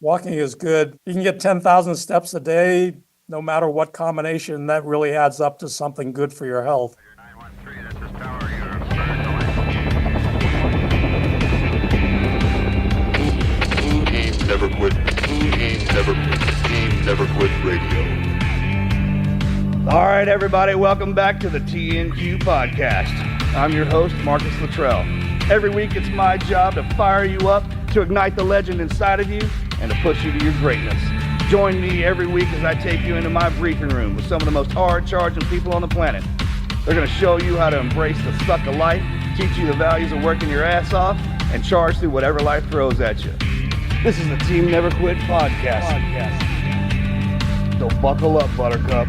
walking is good. You can get 10,000 steps a day, no matter what combination. That really adds up to something good for your health. 913, this is Tower. You're Team Never Quit. Team Never Quit. Team Never Quit Radio. All right, everybody, welcome back to the TNQ podcast. I'm your host, Marcus Luttrell. Every week, it's my job to fire you up, to ignite the legend inside of you, and to push you to your greatness. Join me every week as I take you into my briefing room with some of the most hard-charging people on the planet. They're going to show you how to embrace the suck of life, teach you the values of working your ass off, and charge through whatever life throws at you. This is the Team Never Quit podcast. So buckle up, Buttercup.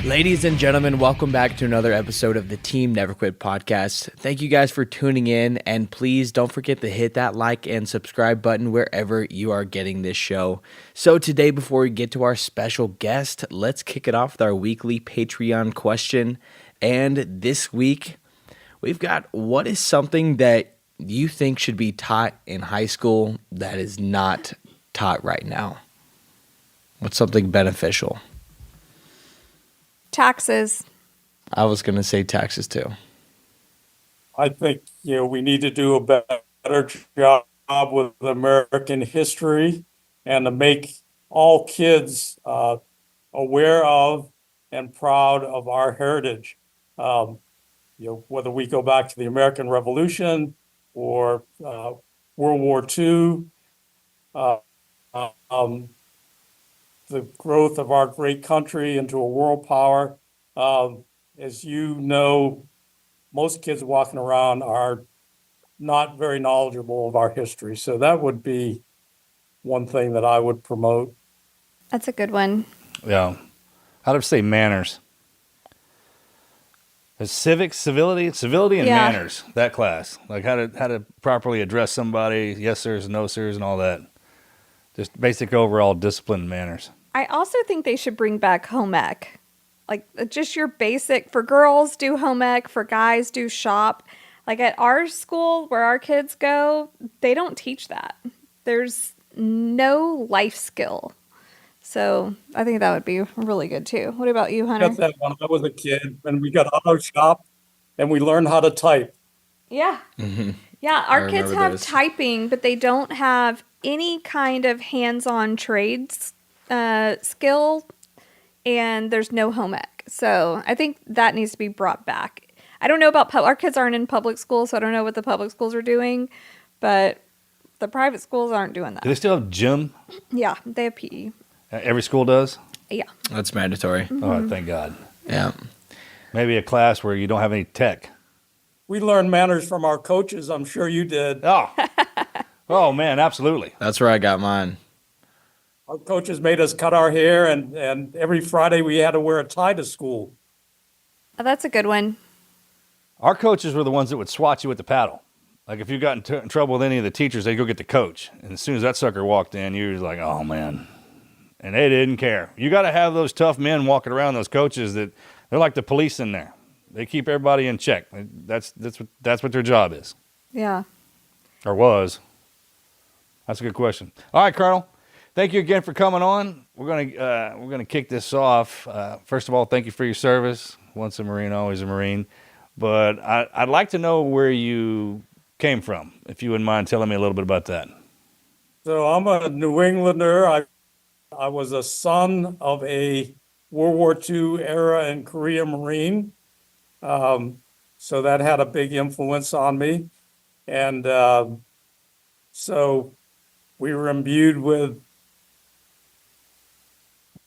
Ladies and gentlemen, welcome back to another episode of the Team Never Quit podcast. Thank you guys for tuning in, and please don't forget to hit that like and subscribe button wherever you are getting this show. So today, before we get to our special guest, let's kick it off with our weekly Patreon question. And this week, we've got, what is something that you think should be taught in high school that is not taught right now? What's something beneficial? Taxes. I was going to say taxes too. I think, we need to do a better job with American history and to make all kids aware of and proud of our heritage. Whether we go back to the American Revolution or World War II, the growth of our great country into a world power. As you know, most kids walking around are not very knowledgeable of our history. So that would be one thing that I would promote. That's a good one. Yeah. How to say manners? Civility and manners, that class. Like how to properly address somebody, yes sirs, no sirs, and all that. Just basic overall discipline and manners. I also think they should bring back home ec. Like just your basic, for girls do home ec, for guys do shop. Like at our school where our kids go, they don't teach that. There's no life skill. So I think that would be really good too. What about you, Hunter? I got that when I was a kid, and we got auto shop and we learned how to type. Yeah. Mm-hmm. Yeah, our kids have those. typing, but they don't have any kind of hands-on trades skill, and there's no home ec. So I think that needs to be brought back. I don't know about our kids aren't in public school, so I don't know what the public schools are doing, but the private schools aren't doing that. Do they still have gym? Yeah, they have PE. Every school does? Yeah. That's mandatory. Mm-hmm. Oh, thank God. Yeah. Maybe a class where you don't have any tech. We learned manners from our coaches. I'm sure you did. Oh man, absolutely. That's where I got mine. Our coaches made us cut our hair, and every Friday we had to wear a tie to school. Oh, that's a good one. Our coaches were the ones that would swat you with the paddle. Like if you got in trouble with any of the teachers, they'd go get the coach. And as soon as that sucker walked in, you was like, oh man. And they didn't care. You got to have those tough men walking around, those coaches that they're like the police in there. They keep everybody in check. That's what their job is. Yeah. Or was. That's a good question. All right, Colonel. Thank you again for coming on. We're gonna kick this off. First of all, thank you for your service. Once a Marine, always a Marine. But I'd like to know where you came from, if you wouldn't mind telling me a little bit about that. So I'm a New Englander. I was a son of a World War II era and Korean Marine. So that had a big influence on me. And so we were imbued with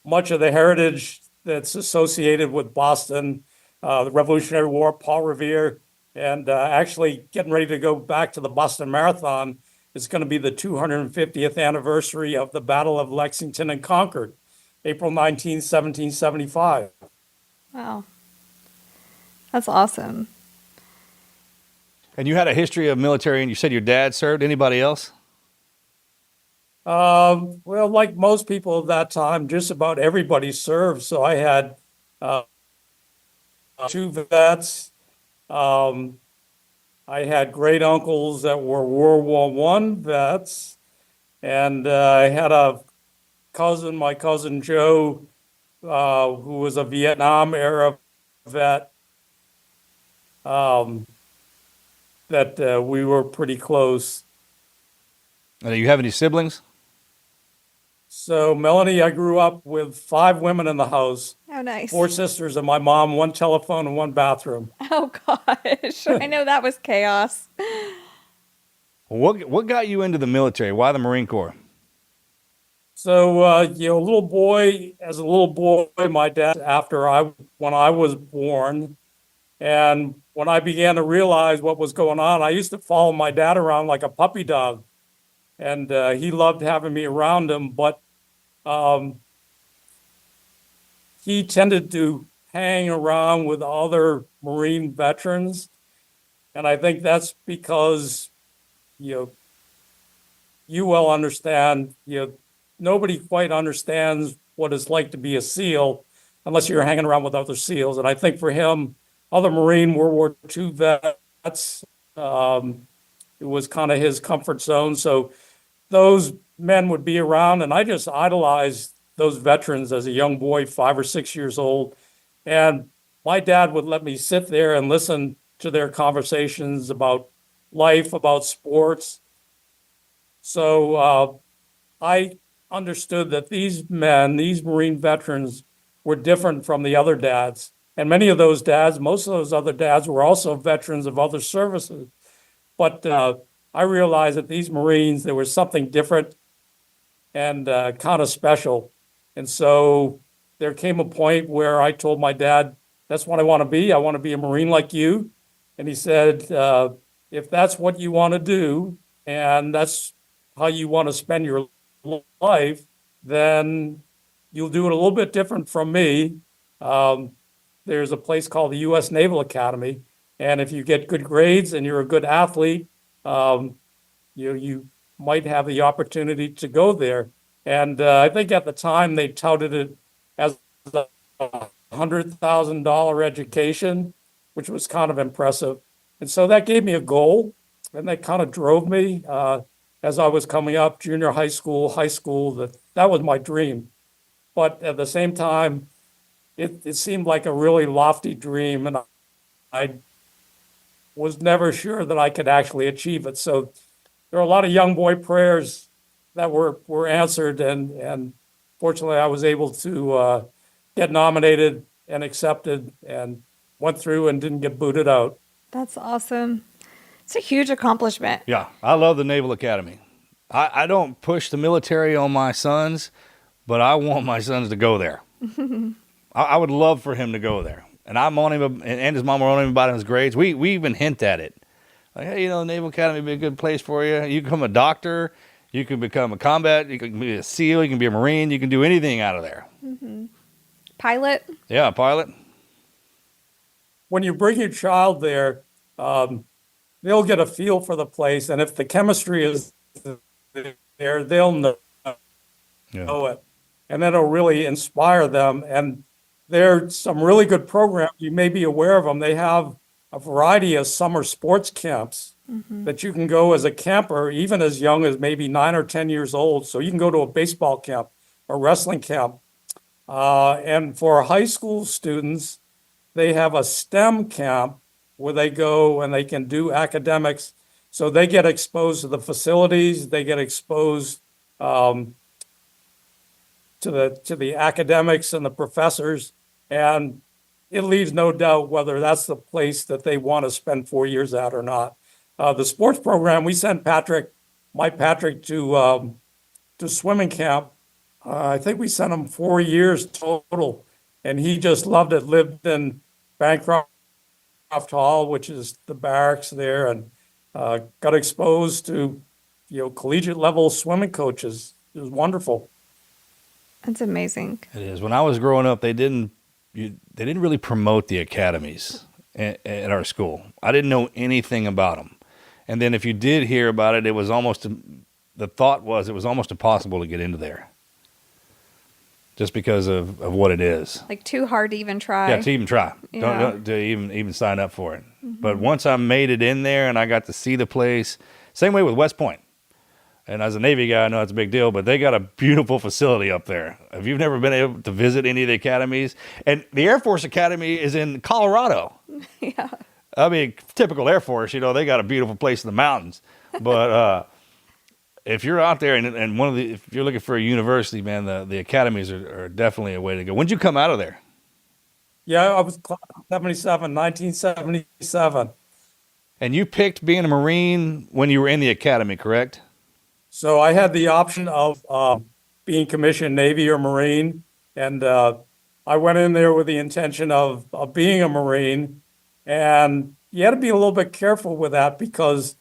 much of the heritage that's associated with Boston, the Revolutionary War, Paul Revere, and actually getting ready to go back to the Boston Marathon. It's going to be the 250th anniversary of the Battle of Lexington and Concord, April 19, 1775. Wow. That's awesome. And you had a history of military, and you said your dad served. Anybody else? Well, like most people of that time, just about everybody served. So I had 2 vets, I had great uncles that were World War One vets, and I had a cousin, my cousin Joe, who was a Vietnam era vet. Um, that we were pretty close. Do you have any siblings? So, Melanie, I grew up with 5 women in the house, Oh, nice. 4 sisters and my mom, 1 telephone and 1 bathroom. Oh gosh, I know that was chaos. What got you into the military? Why the Marine Corps? So, as a little boy, my dad, when I was born, and when I began to realize what was going on, I used to follow my dad around like a puppy dog. And he loved having me around him, but um, he tended to hang around with other Marine veterans. And I think that's because, you know, you well understand, nobody quite understands what it's like to be a SEAL unless you're hanging around with other SEALs. And I think for him, other Marine World War II vets, it was kind of his comfort zone. So those men would be around, and I just idolized those veterans as a young boy, 5 or 6 years old. And my dad would let me sit there and listen to their conversations about life, about sports. So I understood that these men, these Marine veterans, were different from the other dads. And many of those dads, most of those other dads were also veterans of other services. But I realized that these Marines, there was something different and kind of special. And so there came a point where I told my dad, that's what I want to be. I want to be a Marine like you. And he said, if that's what you want to do, and that's how you want to spend your life, then you'll do it a little bit different from me. There's a place called the U.S. Naval Academy. And if you get good grades and you're a good athlete, you might have the opportunity to go there. And I think at the time they touted it as a $100,000 education, which was kind of impressive. And so that gave me a goal, and that kind of drove me as I was coming up, junior high school, that was my dream. But at the same time, it seemed like a really lofty dream, and I was never sure that I could actually achieve it. So there are a lot of young boy prayers that were answered, and fortunately, I was able to get nominated and accepted, and went through and didn't get booted out. That's awesome. It's a huge accomplishment. Yeah, I love the Naval Academy. I don't push the military on my sons, but I want my sons to go there. I would love for him to go there. And I'm on him, and his mom are on him about his grades. We even hint at it. Like, hey, the Naval Academy would be a good place for you. You can become a doctor. You can become a combat. You can be a SEAL. You can be a Marine. You can do anything out of there. Mm-hmm. Pilot? Yeah, a pilot. When you bring your child there, they'll get a feel for the place. And if the chemistry is there, they'll know it. And that'll really inspire them. And there's some really good programs. You may be aware of them. They have a variety of summer sports camps that you can go as a camper, even as young as maybe 9 or 10 years old. So you can go to a baseball camp, a wrestling camp. And for high school students, they have a STEM camp where they go and they can do academics. So they get exposed to the facilities, they get exposed to the academics and the professors, and it leaves no doubt whether that's the place that they want to spend 4 years at or not. The sports program, we sent my Patrick to swimming camp. I think we sent him 4 years total, and he just loved it. Lived in Bancroft Hall, which is the barracks there, and got exposed to collegiate level swimming coaches. It was wonderful. That's amazing. It is. When I was growing up, they didn't really promote the academies at our school. I didn't know anything about them. And then if you did hear about it, it was almost impossible to get into there. just because of what it is. Like too hard to even try. Yeah, to even try. Yeah. Don't to even sign up for it. But once I made it in there and I got to see the place, same way with West Point. And as a Navy guy, I know it's a big deal, but they got a beautiful facility up there. If you've never been able to visit any of the academies, and the Air Force Academy is in Colorado. Yeah. I mean, typical Air Force, they got a beautiful place in the mountains. But if you're out there and if you're looking for a university, man, the academies are definitely a way to go. When'd you come out of there? Yeah, I was 1977. And you picked being a Marine when you were in the academy, correct? So I had the option of being commissioned Navy or Marine, and I went in there with the intention of being a Marine. And you had to be a little bit careful with that because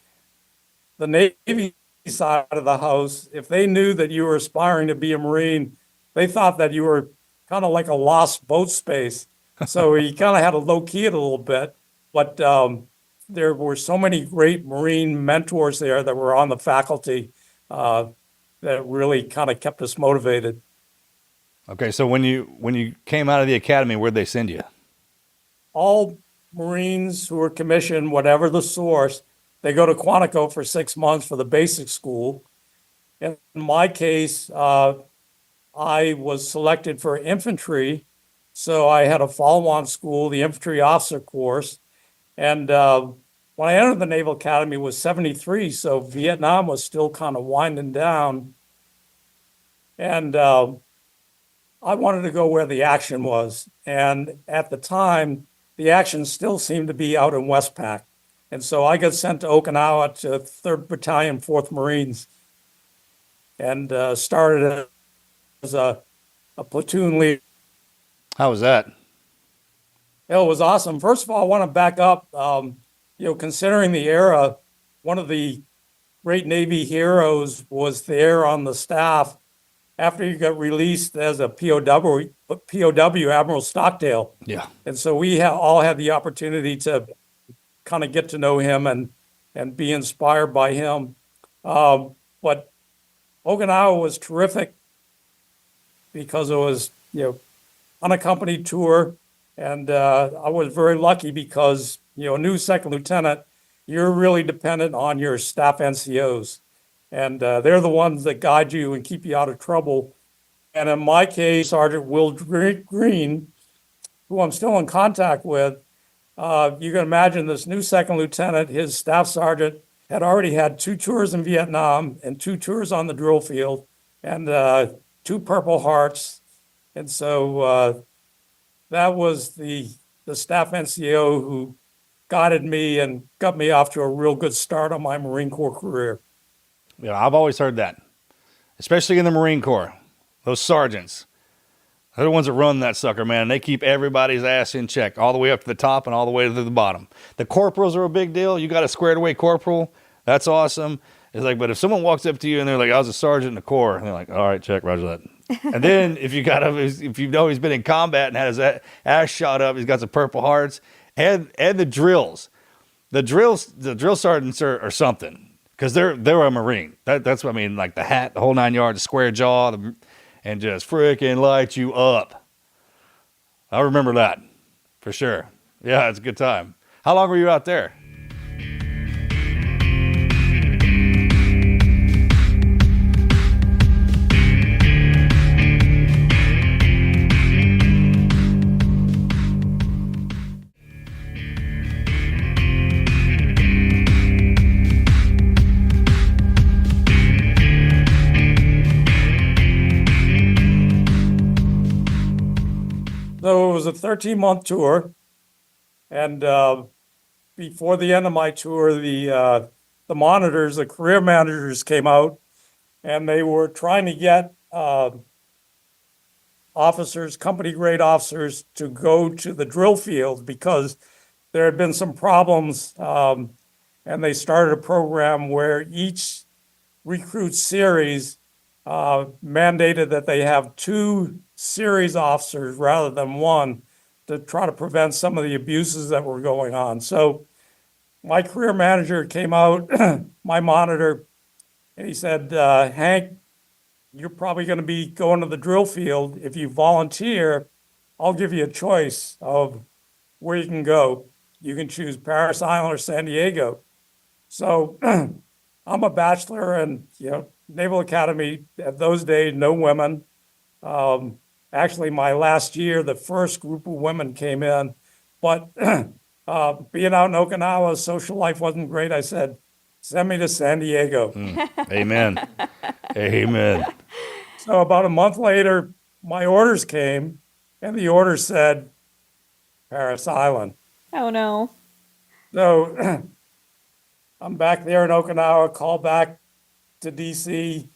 the Navy side of the house, if they knew that you were aspiring to be a Marine, they thought that you were kind of like a lost boat space. So you kind of had to low key it a little bit. But there were so many great Marine mentors there that were on the faculty that really kind of kept us motivated. Okay, so when you came out of the academy, where'd they send you? All Marines who are commissioned, whatever the source, they go to Quantico for 6 months for the basic school. In my case, I was selected for infantry, so I had a follow-on school, the infantry officer course. And when I entered the Naval Academy was 73, so Vietnam was still kind of winding down. And I wanted to go where the action was. And at the time, the action still seemed to be out in Westpac. And so I got sent to Okinawa to 3rd Battalion, 4th Marines, and started as a platoon leader. How was that? It was awesome. First of all, I want to back up. Considering the era, one of the great Navy heroes was there on the staff after he got released as a POW, Admiral Stockdale. Yeah. And so we all had the opportunity to kind of get to know him and be inspired by him. But Okinawa was terrific because it was, unaccompanied tour. And I was very lucky because, a new second lieutenant, you're really dependent on your staff NCOs. And they're the ones that guide you and keep you out of trouble. And in my case, Sergeant Will Green, who I'm still in contact with, you can imagine this new second lieutenant, his staff sergeant, had already had 2 tours in Vietnam and 2 tours on the drill field and 2 Purple Hearts. And so that was the staff NCO who guided me and got me off to a real good start on my Marine Corps career. Yeah, I've always heard that, especially in the Marine Corps. Those sergeants, they're the ones that run that sucker, man. They keep everybody's ass in check all the way up to the top and all the way to the bottom. The corporals are a big deal. You got a squared away corporal. That's awesome. It's like, but if someone walks up to you and they're like, I was a sergeant in the Corps, and they're like, all right, check, roger that. And then if you know he's been in combat and had his ass shot up, he's got some Purple Hearts, and the drills. The drill sergeants are something because they're a Marine. That's what I mean, like the hat, the whole 9 yards, the square jaw, and just freaking light you up. I remember that for sure. Yeah, it's a good time. How long were you out there? So it was a 13-month tour. And before the end of my tour, the monitors, the career managers came out and they were trying to get officers, company grade officers, to go to the drill field because there had been some problems. And they started a program where each recruit series mandated that they have 2 series officers rather than 1 to try to prevent some of the abuses that were going on. So my career manager came out, my monitor, and he said, Hank, you're probably going to be going to the drill field. If you volunteer, I'll give you a choice of where you can go. You can choose Paris Island or San Diego. So I'm a bachelor, and Naval Academy at those days, no women. Actually, my last year, the first group of women came in, but being out in Okinawa, social life wasn't great. I said, send me to San Diego. Amen. Amen. So about a month later, my orders came, and the order said Paris Island. Oh no. So I'm back there in Okinawa, called back to DC,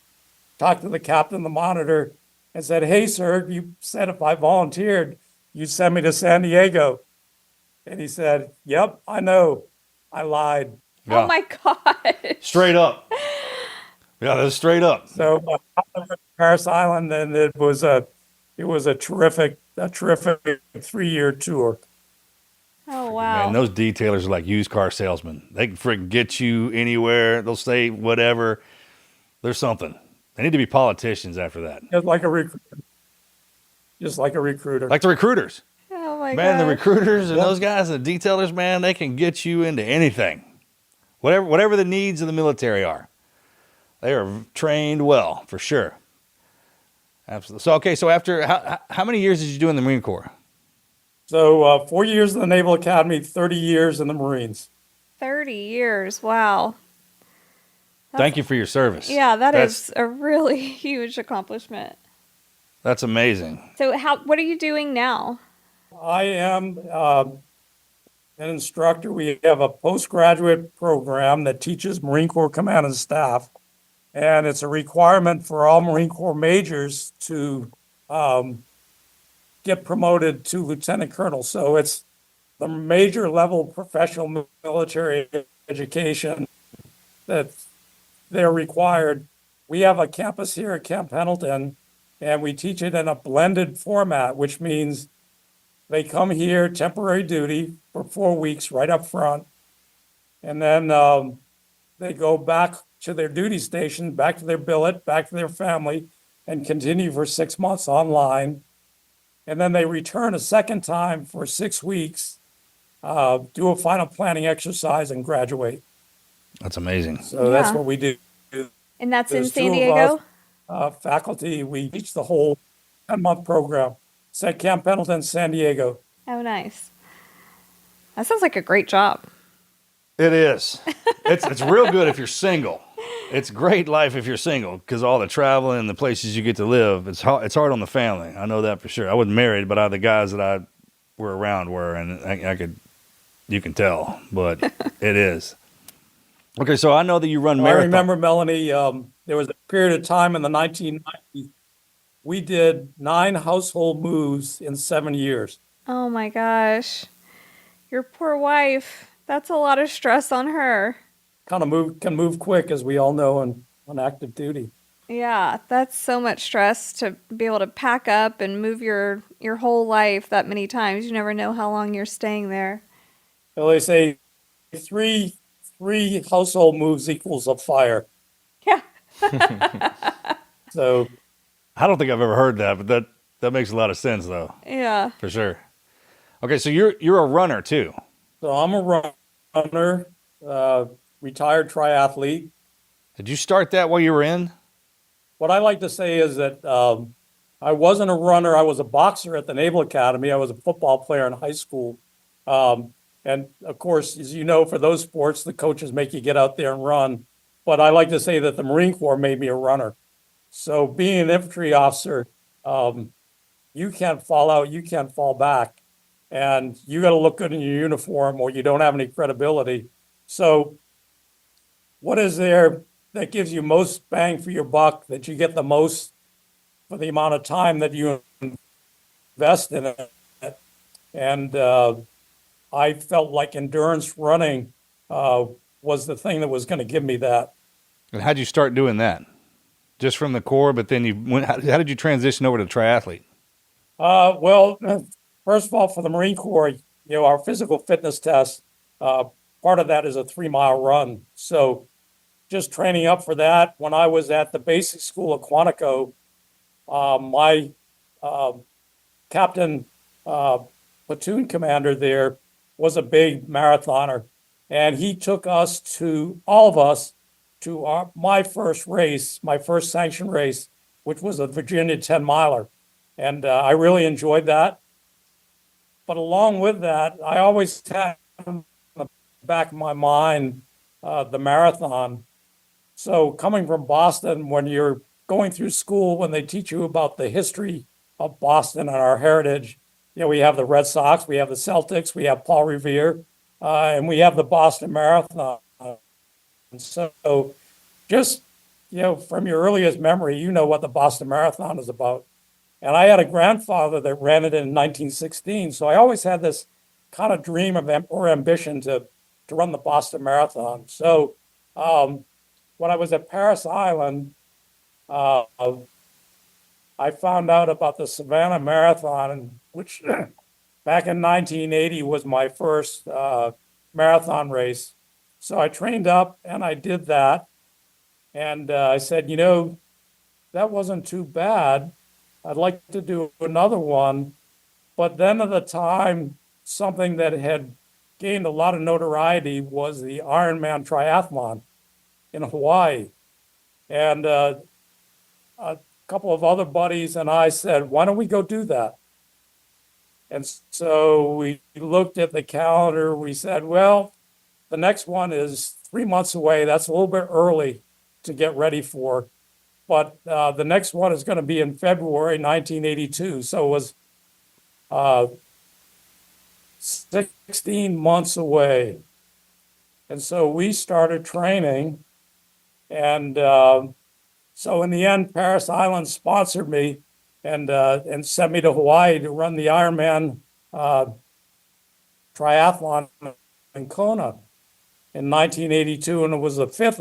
talked to the captain, the monitor, and said, hey, sir, you said if I volunteered, you'd send me to San Diego. And he said, yep, I know. I lied. Oh Yeah. my gosh. Straight up. Yeah, that's straight up. So Paris Island, and it was a terrific 3-year tour. Oh wow. Man, those detailers are like used car salesmen. They can freaking get you anywhere. They'll say whatever. There's something. They need to be politicians after that. Just like a recruiter. Like the recruiters. Oh my Man, the gosh. recruiters and those guys, the detailers, man, they can get you into anything. Whatever the needs of the military are. They are trained well, for sure. Absolutely. So, okay, so after, how many years did you do in the Marine Corps? So 4 years in the Naval Academy, 30 years in the Marines. 30 years. Wow. Thank you for your service. Yeah, That's is a really huge accomplishment. That's amazing. So what are you doing now? I am an instructor. We have a postgraduate program that teaches Marine Corps Command and Staff, and it's a requirement for all Marine Corps majors to get promoted to lieutenant colonel. So it's the major level professional military education that they're required. We have a campus here at Camp Pendleton, and we teach it in a blended format, which means they come here temporary duty for 4 weeks right up front, and then they go back to their duty station, back to their billet, back to their family, and continue for 6 months online. And then they return a second time for 6 weeks, do a final planning exercise, and graduate. That's amazing. So that's Yeah. what we do. And that's in There's San 2 of us, Diego? faculty. We teach the whole 10-month program. It's at Camp Pendleton, San Diego. Oh, nice. That sounds like a great job. It is. It's real good if you're single. It's great life if you're single because all the traveling and the places you get to live. It's hard on the family. I know that for sure. I wasn't married, but the guys that I were around were, and you can tell, but it is. Okay, so I know that you run I marathons. remember, Melanie, there was a period of time in the 1990s, we did 9 household moves in 7 years. Oh my gosh. Your poor wife. That's a lot of stress on her. Can move quick, as we all know, on active duty. Yeah, that's so much stress to be able to pack up and move your whole life that many times. You never know how long you're staying there. So they say three household moves equals a fire. Yeah. So I don't think I've ever heard that, but that makes a lot of sense though, Yeah. for sure. Okay, so you're a runner too. So I'm a runner, retired triathlete. Did you start that while you were in? What I like to say is that I wasn't a runner. I was a boxer at the Naval Academy. I was a football player in high school. And of course, as you know, for those sports, the coaches make you get out there and run. But I like to say that the Marine Corps made me a runner. So being an infantry officer, you can't fall out, you can't fall back. And you got to look good in your uniform or you don't have any credibility. So what is there that gives you most bang for your buck, that you get the most for the amount of time that you invest in it? And I felt like endurance running was the thing that was going to give me that. And how'd you start doing that? Just from the Corps, but then how did you transition over to triathlete? Well, first of all, for the Marine Corps, our physical fitness test, part of that is a 3-mile run. So just training up for that. When I was at the basic school at Quantico, my uh, captain, platoon commander there was a big marathoner, and he took us to all of us to my first race, my first sanctioned race, which was a Virginia 10 miler. And I really enjoyed that. But along with that, I always had in the back of my mind the marathon. So coming from Boston, when you're going through school, when they teach you about the history of Boston and our heritage, we have the Red Sox, we have the Celtics, we have Paul Revere, and we have the Boston Marathon. And so just, from your earliest memory, you know what the Boston Marathon is about. And I had a grandfather that ran it in 1916. So I always had this kind of dream of or ambition to run the Boston Marathon. So when I was at Paris Island, uh, I found out about the Savannah Marathon, which back in 1980 was my first marathon race. So I trained up and I did that. And I said, that wasn't too bad. I'd like to do another one. But then at the time, something that had gained a lot of notoriety was the Ironman triathlon in Hawaii. And a couple of other buddies and I said, why don't we go do that? And so we looked at the calendar. We said, well, the next one is 3 months away. That's a little bit early to get ready for. But the next one is going to be in February 1982. So it was 16 months away. And so we started training. And so in the end, Paris Island sponsored me and sent me to Hawaii to run the Ironman triathlon in Kona in 1982. And it was the fifth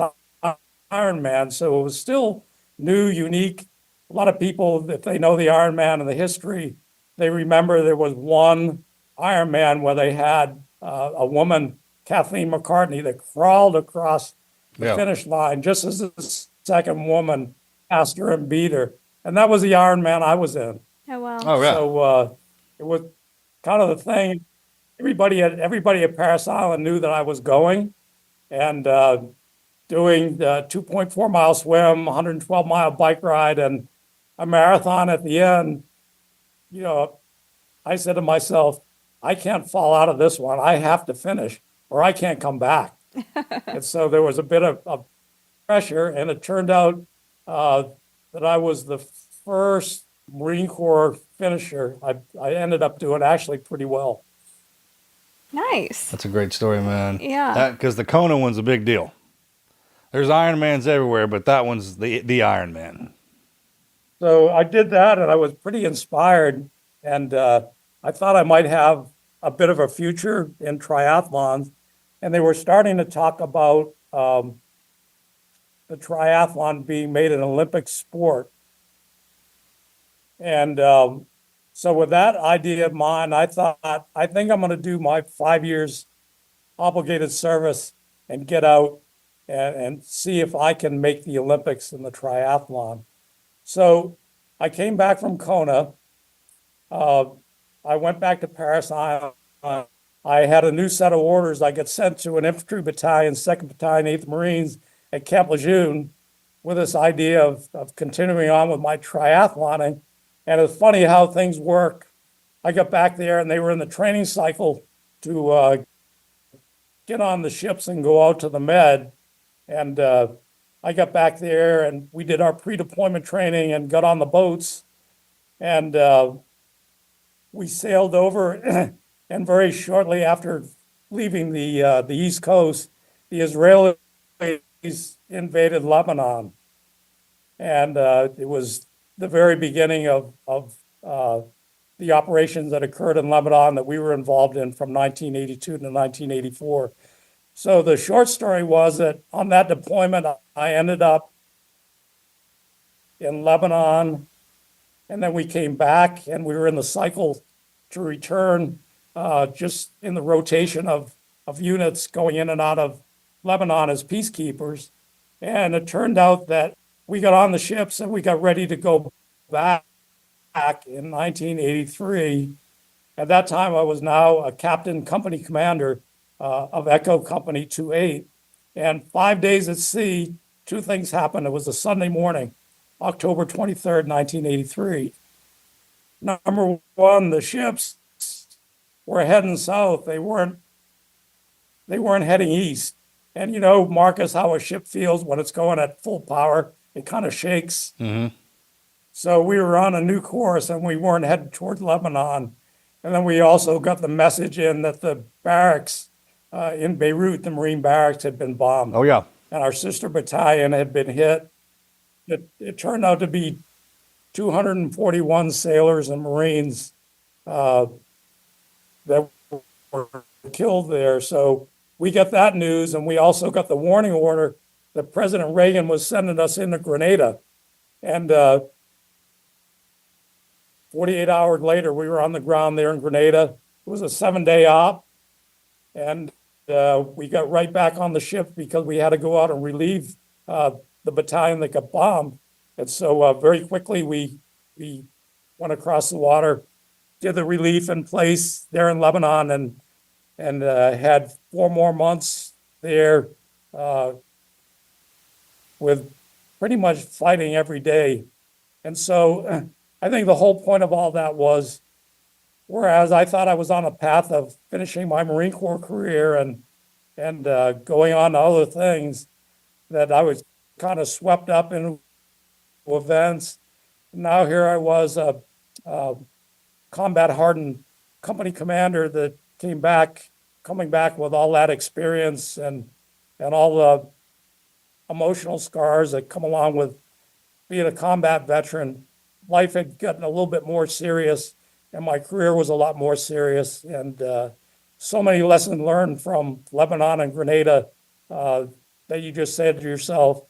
Ironman. So it was still new, unique. A lot of people, if they know the Ironman and the history, they remember there was one Ironman where they had a woman, Kathleen McCartney, that crawled across the finish line just as the second woman passed her and beat her. And that was the Ironman I was in. Oh, wow. Oh, yeah. So it was kind of the thing. Everybody at Paris Island knew that I was going, and doing the 2.4 mile swim, 112 mile bike ride, and a marathon at the end. I said to myself, I can't fall out of this one. I have to finish or I can't come back. And so there was a bit of pressure, and it turned out that I was the first Marine Corps finisher. I ended up doing actually pretty well. Nice. That's a great story, man. Yeah. Because the Kona one's a big deal. There's Ironmans everywhere, but that one's the Ironman. So I did that, and I was pretty inspired, and I thought I might have a bit of a future in triathlons. And they were starting to talk about the triathlon being made an Olympic sport. And so with that idea in mind, I thought, I think I'm going to do my 5 years obligated service and get out and see if I can make the Olympics in the triathlon. So I came back from Kona. I went back to Paris Island. I had a new set of orders. I got sent to an infantry battalion, 2nd Battalion, 8th Marines at Camp Lejeune with this idea of continuing on with my triathloning. And it's funny how things work. I got back there and they were in the training cycle to get on the ships and go out to the Med. And I got back there and we did our pre-deployment training and got on the boats. And we sailed over, and very shortly after leaving the East Coast, the Israelis invaded Lebanon. And it was the very beginning of the operations that occurred in Lebanon that we were involved in from 1982 to 1984. So the short story was that on that deployment, I ended up in Lebanon, and then we came back and we were in the cycle to return, just in the rotation of units going in and out of Lebanon as peacekeepers. And it turned out that we got on the ships and we got ready to go back in 1983. At that time, I was now a captain company commander of Echo Company 28. And 5 days at sea, two things happened. It was a Sunday morning, October 23rd, 1983. Number one, the ships were heading south. They weren't heading east. And you know, Marcus, how a ship feels when it's going at full power, it kind of shakes. So we were on a new course and we weren't headed towards Lebanon. And then we also got the message in that the barracks in Beirut, the Marine barracks, had been bombed. Oh, yeah. And our sister battalion had been hit. It turned out to be 241 sailors and Marines that were killed there. So we got that news, and we also got the warning order that President Reagan was sending us into Grenada. And 48 hours later, we were on the ground there in Grenada. It was a 7-day op, and we got right back on the ship because we had to go out and relieve the battalion that got bombed. And so very quickly, we went across the water, did the relief in place there in Lebanon, and had 4 more months there with pretty much fighting every day. And so I think the whole point of all that was, whereas I thought I was on a path of finishing my Marine Corps career and going on to other things, that I was kind of swept up into events. Now here I was, a combat hardened company commander that coming back with all that experience and all the emotional scars that come along with being a combat veteran. Life had gotten a little bit more serious, and my career was a lot more serious. And so many lessons learned from Lebanon and Grenada that you just said to yourself,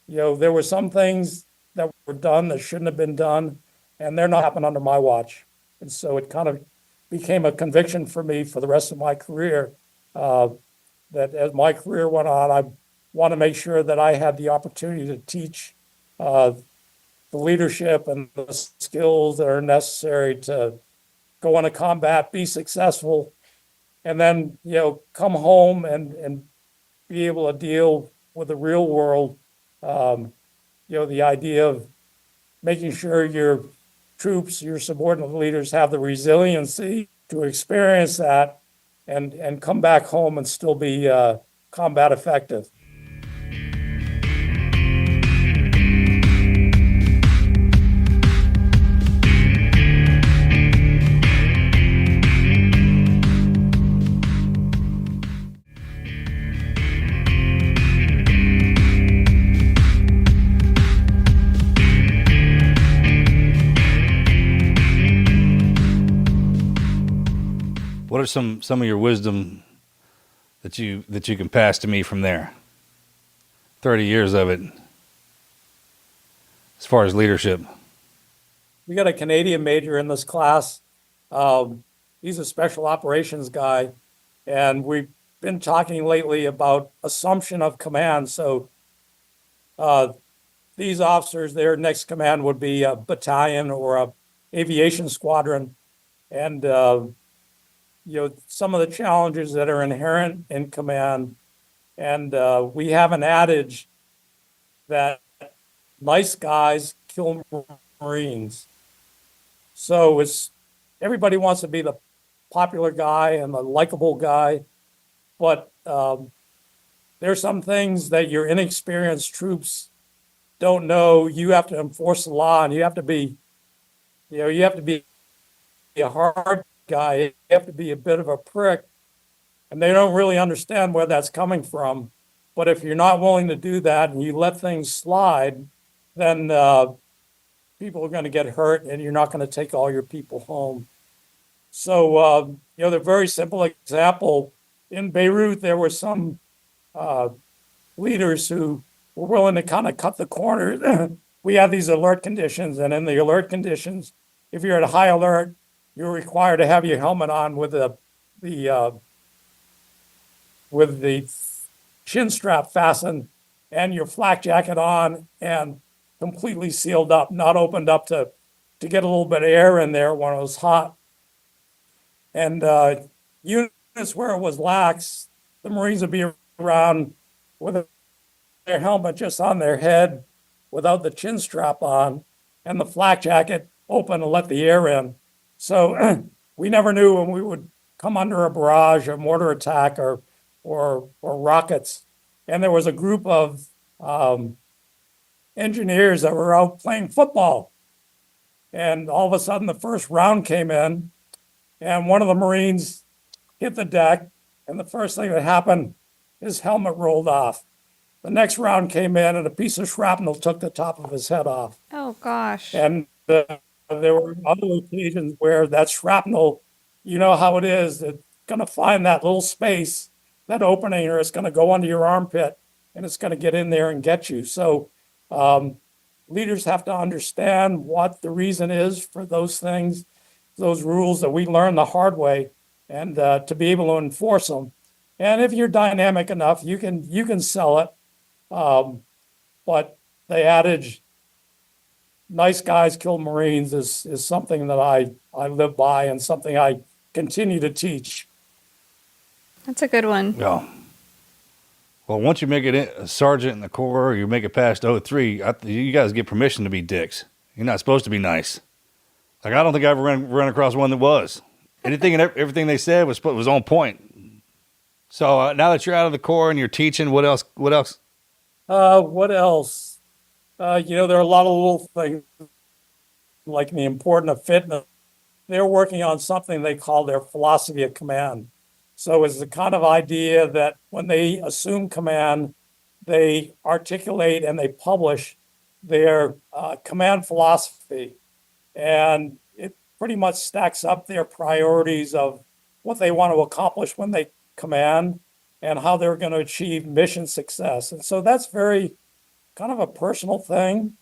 you know, there were some things that were done that shouldn't have been done, and they're not happening under my watch. And so it kind of became a conviction for me for the rest of my career that as my career went on, I want to make sure that I had the opportunity to teach the leadership and the skills that are necessary to go into combat, be successful, and then, you know, come home and be able to deal with the real world. You know, the idea of making sure your troops, your subordinate leaders have the resiliency to experience that and come back home and still be combat effective. What are some of your wisdom that you can pass to me from there? 30 years of it, as far as leadership. We got a Canadian major in this class. He's a special operations guy, and we've been talking lately about assumption of command. So these officers, their next command would be a battalion or a aviation squadron, and you know, some of the challenges that are inherent in command. And we have an adage that nice guys kill Marines. So everybody wants to be the popular guy and the likable guy, but there's some things that your inexperienced troops don't know. You have to enforce the law, and you have to be a hard guy. You have to be a bit of a prick, and they don't really understand where that's coming from. But if you're not willing to do that and you let things slide, then people are going to get hurt, and you're not going to take all your people home. So, you know, the very simple example, in Beirut, there were some leaders who were willing to kind of cut the corner. We have these alert conditions, and in the alert conditions, if you're at a high alert, you're required to have your helmet on with the chin strap fastened and your flak jacket on and completely sealed up, not opened up to get a little bit of air in there when it was hot. And units where it was lax, the Marines would be around with their helmet just on their head without the chin strap on and the flak jacket open to let the air in. So we never knew when we would come under a barrage, a mortar attack, or rockets. And there was a group of engineers that were out playing football. And all of a sudden, the first round came in, and one of the Marines hit the deck. And the first thing that happened, his helmet rolled off. The next round came in, and a piece of shrapnel took the top of his head off. Oh gosh. And there were other occasions where that shrapnel, you know how it is, it's going to find that little space, that opening, or it's going to go under your armpit and it's going to get in there and get you. So leaders have to understand what the reason is for those things, those rules that we learned the hard way, and to be able to enforce them. And if you're dynamic enough, you can sell it. But the adage, nice guys kill Marines, is something that I live by and something I continue to teach. That's a good one. Yeah. Well, once you make it a sergeant in the Corps, or you make it past 03, you guys get permission to be dicks. You're not supposed to be nice. Like, I don't think I ever ran across one that was. Anything and everything they said was on point. So now that you're out of the Corps and you're teaching, what else? What else? There are a lot of little things, like the importance of fitness. They're working on something they call their philosophy of command. So it's the kind of idea that when they assume command, they articulate and they publish their command philosophy. And it pretty much stacks up their priorities of what they want to accomplish when they command and how they're going to achieve mission success. And so that's very kind of a personal thing.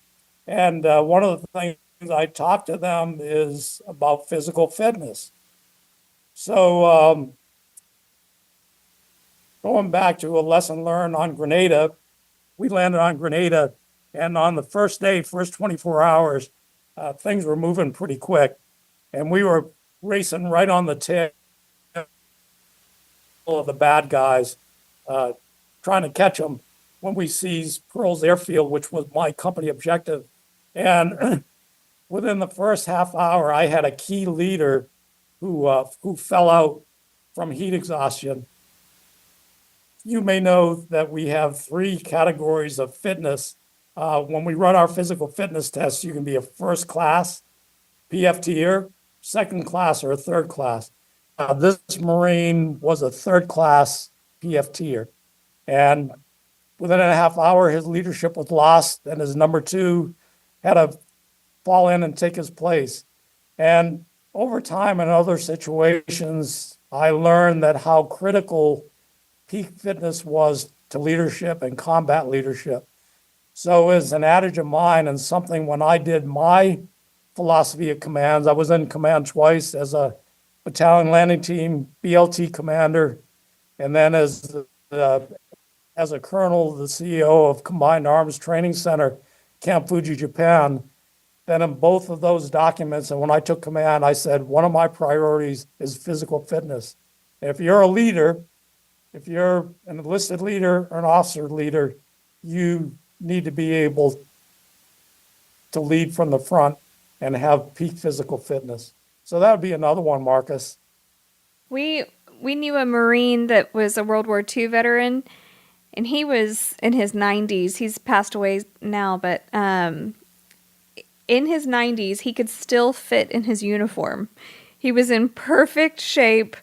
And one of the things I talk to them is about physical fitness. So going back to a lesson learned on Grenada, we landed on Grenada, and on the first day, first 24 hours, things were moving pretty quick. And we were racing right on the tail of the bad guys, trying to catch them when we seized Pearl's Airfield, which was my company objective. And within the first half hour, I had a key leader who fell out from heat exhaustion. You may know that we have 3 categories of fitness. When we run our physical fitness tests, you can be a first class PFTer, second class, or a third class. This Marine was a third class PFTer. And within a half hour, his leadership was lost, and his number 2 had to fall in and take his place. And over time, in other situations, I learned that how critical peak fitness was to leadership and combat leadership. So it's an adage of mine, and something when I did my philosophy of commands, I was in command twice as a battalion landing team BLT commander, and then as a colonel, the CEO of Combined Arms Training Center, Camp Fuji, Japan. Then in both of those documents, and when I took command, I said, one of my priorities is physical fitness. And if you're a leader, if you're an enlisted leader or an officer leader, you need to be able to lead from the front and have peak physical fitness. So that would be another one, Marcus. We knew a Marine that was a World War II veteran, and he was in his 90s. He's passed away now, but in his 90s, he could still fit in his uniform. He was in perfect shape.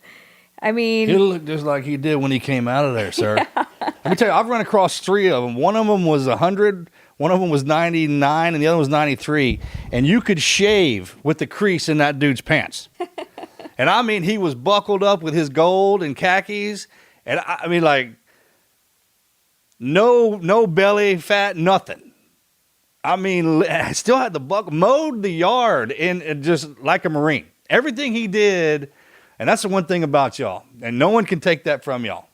I mean, he looked just like he did when he came out of there, sir. Yeah. Let me tell you, I've run across 3 of them. One of them was 100, one of them was 99, and the other was 93. And you could shave with the crease in that dude's pants. And I mean, he was buckled up with his gold and khakis. And I mean, like, no belly fat, nothing. I mean, I still had the mowed the yard in just like a Marine. Everything he did, and that's the one thing about y'all, and no one can take that from y'all.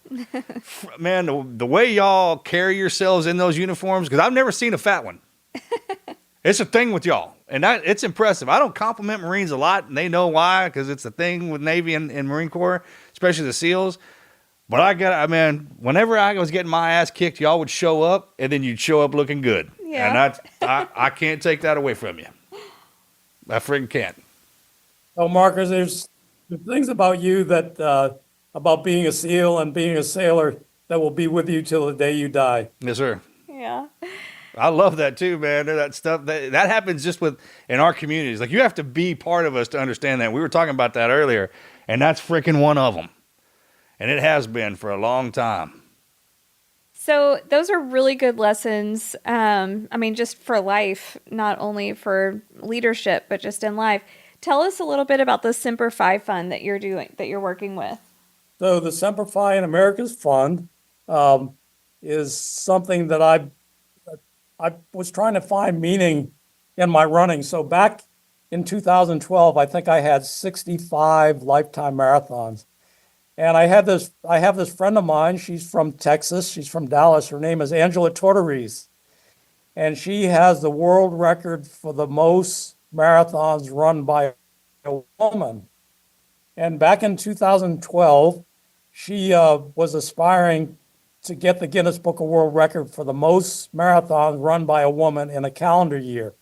Man, the way y'all carry yourselves in those uniforms, because I've never seen a fat one. It's a thing with y'all, and it's impressive. I don't compliment Marines a lot, and they know why, because it's a thing with Navy and Marine Corps, especially the SEALs. But whenever I was getting my ass kicked, y'all would show up, and then you'd show up looking good. Yeah. And I can't take that away from you. I freaking can't. So Marcus, there's things about you that, about being a SEAL and being a sailor that will be with you till the day you die. Yes, sir. Yeah. I love that too, man. That stuff that happens just in our communities. Like, you have to be part of us to understand that. We were talking about that earlier, and that's freaking one of them. And it has been for a long time. So those are really good lessons. Just for life, not only for leadership, but just in life. Tell us a little bit about the Semper Fi Fund that you're working with. So the Semper Fi in America's Fund is something that I was trying to find meaning in my running. So back in 2012, I think I had 65 lifetime marathons. And I have this friend of mine. She's from Texas. She's from Dallas. Her name is Angela Tortorice. And she has the world record for the most marathons run by a woman. And back in 2012, she was aspiring to get the Guinness Book of World Record for the most marathons run by a woman in a calendar year.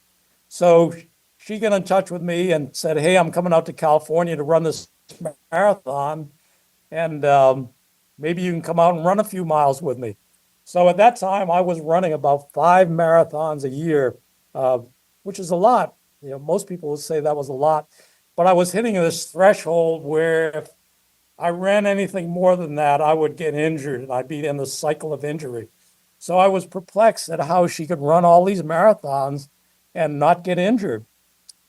So she got in touch with me and said, hey, I'm coming out to California to run this marathon, and maybe you can come out and run a few miles with me. So at that time, I was running about 5 marathons a year, which is a lot. Most people would say that was a lot. But I was hitting this threshold where if I ran anything more than that, I would get injured and I'd be in the cycle of injury. So I was perplexed at how she could run all these marathons and not get injured.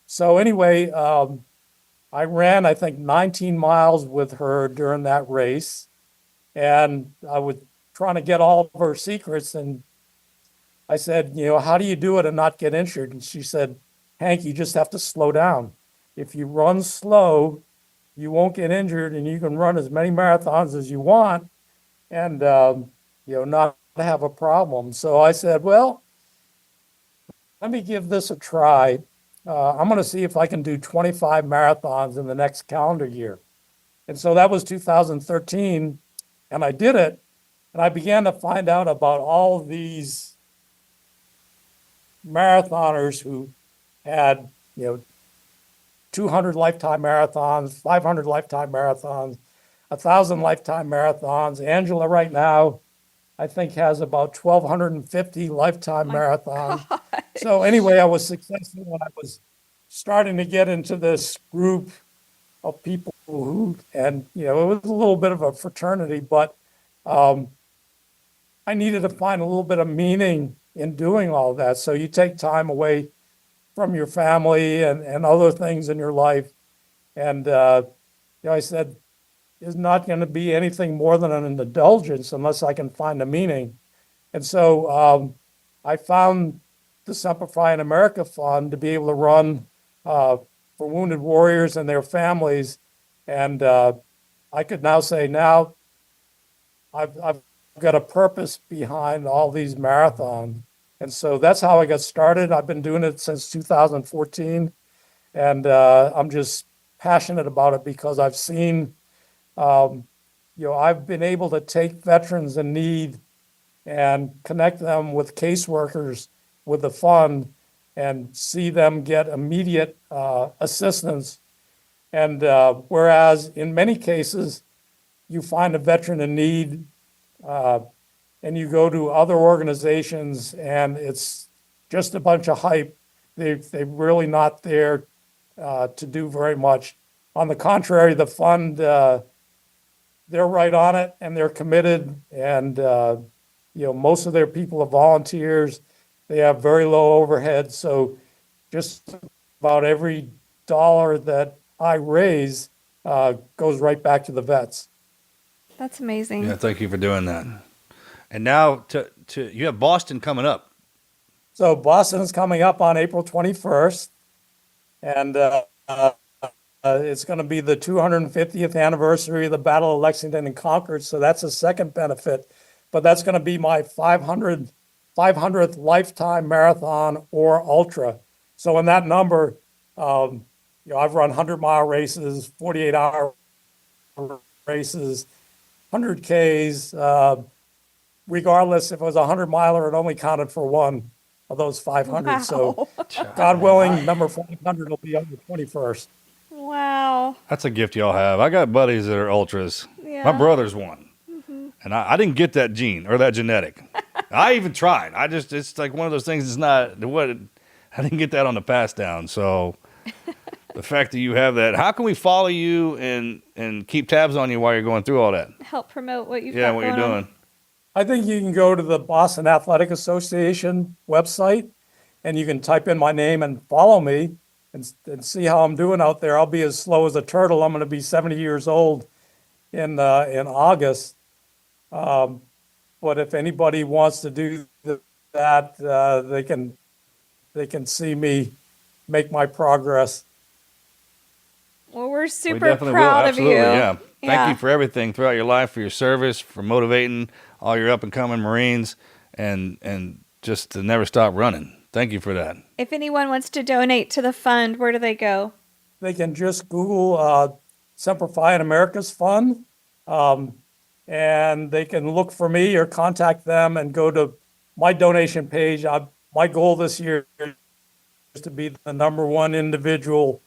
So anyway, I ran, I think, 19 miles with her during that race. And I was trying to get all of her secrets. And I said, how do you do it and not get injured? And she said, Hank, you just have to slow down. If you run slow, you won't get injured, and you can run as many marathons as you want and, not have a problem. So I said, well, let me give this a try. I'm going to see if I can do 25 marathons in the next calendar year. And so that was 2013, and I did it. And I began to find out about all these marathoners who had, 200 lifetime marathons, 500 lifetime marathons, 1,000 lifetime marathons. Angela right now, I think, has about 1,250 lifetime marathons. God. So anyway, I was successful when I was starting to get into this group of people who, and, it was a little bit of a fraternity, but I needed to find a little bit of meaning in doing all that. So you take time away from your family and other things in your life. And, I said, there's not going to be anything more than an indulgence unless I can find a meaning. And so I found the Semper Fi in America Fund to be able to run for wounded warriors and their families. And I could now say, now I've got a purpose behind all these marathons. And so that's how I got started. I've been doing it since 2014. And I'm just passionate about it because I've seen, I've been able to take veterans in need and connect them with caseworkers with the fund and see them get immediate assistance. And whereas in many cases, you find a veteran in need and you go to other organizations and it's just a bunch of hype. They're really not there to do very much. On the contrary, the fund, they're right on it and they're committed, and most of their people are volunteers. They have very low overhead, so just about every dollar that I raise goes right back to the vets. That's amazing. Yeah, thank you for doing that. And now to you have Boston coming up. So Boston is coming up on April 21st, and it's going to be the 250th anniversary of the Battle of Lexington and Concord, so that's a second benefit. But that's going to be my 500th lifetime marathon or ultra. So in that number, I've run 100-mile races, 48-hour races, 100Ks. Regardless, if it was a 100-miler, it only counted for one of those 500. So God willing, number 500 will be on the 21st. Wow. That's a gift y'all have. I got buddies that are ultras. Yeah. My brother's one. And I didn't get that gene or that genetic. I even tried. It's like one of those things. It's not what I didn't get that on the pass down. So the fact that you have that, how can we follow you and keep tabs on you while you're going through all that? Help promote what you've Yeah, got what you're going on. doing. I think you can go to the Boston Athletic Association website and you can type in my name and follow me and see how I'm doing out there. I'll be as slow as a turtle. I'm going to be 70 years old in August. But if anybody wants to do that, they can see me make my progress. Well, we're We super definitely proud will. of you. Absolutely, yeah. Thank Yeah. you for everything throughout your life, for your service, for motivating all your up and coming Marines, and just to never stop running. Thank you for that. If anyone wants to donate to the fund, where do they go? They can just Google Simplifying America's Fund, and they can look for me or contact them and go to my donation page. My goal this year is to be the number one individual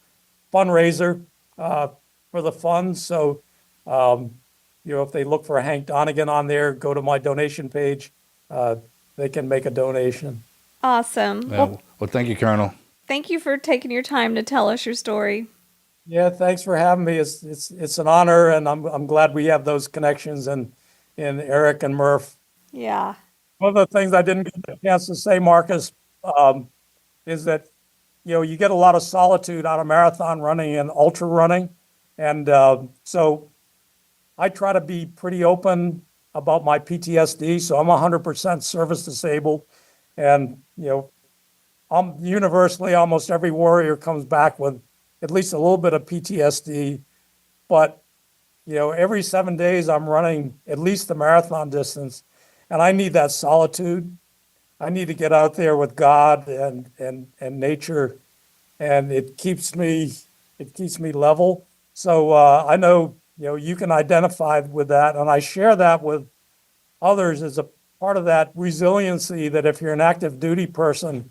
fundraiser for the fund. So, if they look for Hank Donigan on there, go to my donation page. They can make a donation. Awesome. Yeah. Well, Well, thank you, Colonel. thank you for taking your time to tell us your story. Yeah, thanks for having me. It's an honor, and I'm glad we have those connections in Eric and Murph. Yeah. One of the things I didn't get a chance to say, Marcus, is that you get a lot of solitude out of marathon running and ultra running, and so I try to be pretty open about my PTSD. So I'm 100% service disabled, and I'm universally almost every warrior comes back with at least a little bit of PTSD, but every 7 days I'm running at least the marathon distance, and I need that solitude. I need to get out there with God and nature, and it keeps me level. So I know you can identify with that, and I share that with others as a part of that resiliency. That if you're an active duty person,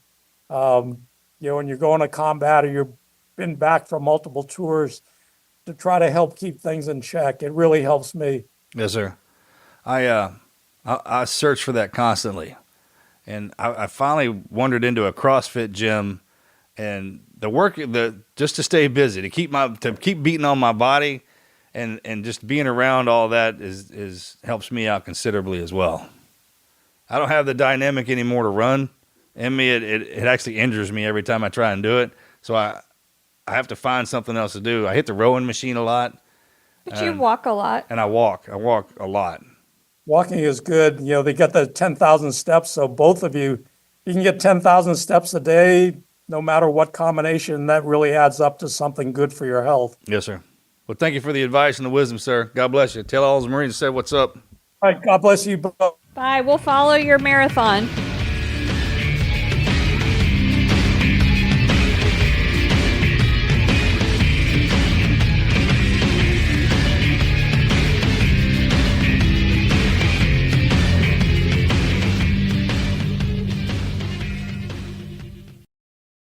and you're going to combat or you've been back from multiple tours, to try to help keep things in check. It really helps me. Yes, sir. I search for that constantly, and I finally wandered into a CrossFit gym, and just to stay busy, to keep beating on my body, and just being around all that is helps me out considerably as well. I don't have the dynamic anymore to run in me. It actually injures me every time I try and do it. So I have to find something else to do. I hit the rowing machine a lot. But you walk a lot. And I walk a lot. Walking is good. They get the 10,000 steps. So both of you can get 10,000 steps a day, no matter what combination. That really adds up to something good for your health. Yes, sir. Well, thank you for the advice and the wisdom, sir. God bless you. Tell all those Marines to say what's up. All right. God bless you both. Bye. We'll follow your marathon.